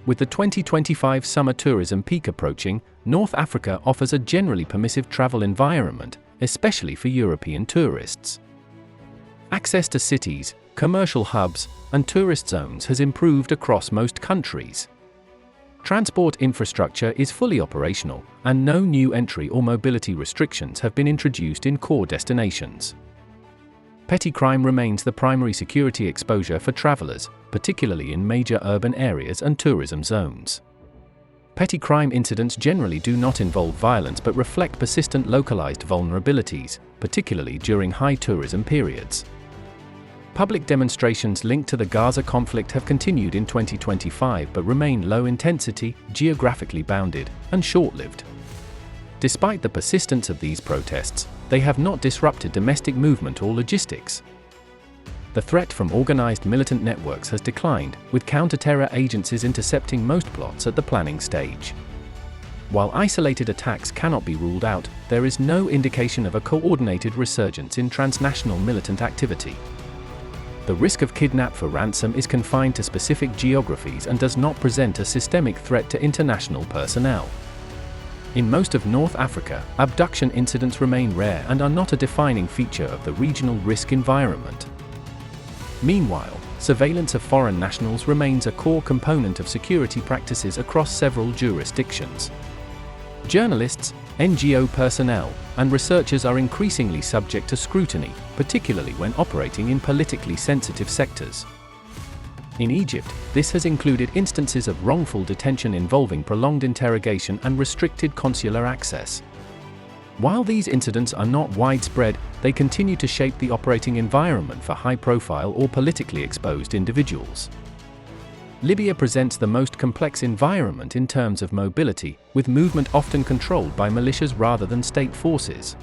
With the 2025 summer tourism peak approaching, North Africa offers a generally permissive travel environment, especially for European tourists. Access to cities, commercial hubs, and tourist zones has improved across most countries. Transport infrastructure is fully operational, and no new entry or mobility restrictions have been introduced in core destinations. Petty crime remains the primary security exposure for travelers, particularly in major urban areas and tourism zones. Petty crime incidents generally do not involve violence but reflect persistent localized vulnerabilities, particularly during high tourism periods. Public demonstrations linked to the Gaza conflict have continued in 2025 but remain low intensity, geographically bounded, and short-lived. Despite the persistence of these protests, they have not disrupted domestic movement or logistics. The threat from organized militant networks has declined, with counter-terror agencies intercepting most plots at the planning stage. While isolated attacks cannot be ruled out, there is no indication of a coordinated resurgence in transnational militant activity. The risk of kidnap for ransom is confined to specific geographies and does not present a systemic threat to international personnel. In most of North Africa, abduction incidents remain rare and are not a defining feature of the regional risk environment. Meanwhile, surveillance of foreign nationals remains a core component of security practices across several jurisdictions. Journalists, NGO personnel, and researchers are increasingly subject to scrutiny, particularly when operating in politically sensitive sectors. In Egypt, this has included instances of wrongful detention involving prolonged interrogation and restricted consular access. While these incidents are not widespread, they continue to shape the operating environment for high-profile or politically exposed individuals. Libya presents the most complex environment in terms of mobility, with movement often controlled by militias rather than state forces.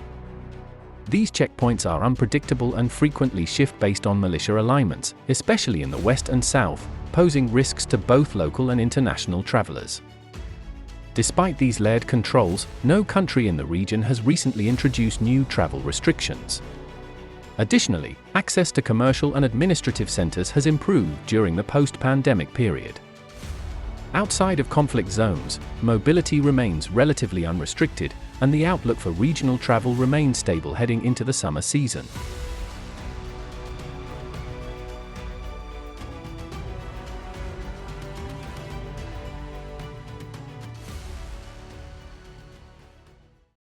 These checkpoints are unpredictable and frequently shift based on militia alignments, especially in the west and south, posing risks to both local and international travelers. Despite these layered controls, no country in the region has recently introduced new travel restrictions. Additionally, access to commercial and administrative centers has improved during the post-pandemic period. Outside of conflict zones, mobility remains relatively unrestricted, and the outlook for regional travel remains stable heading into the summer season.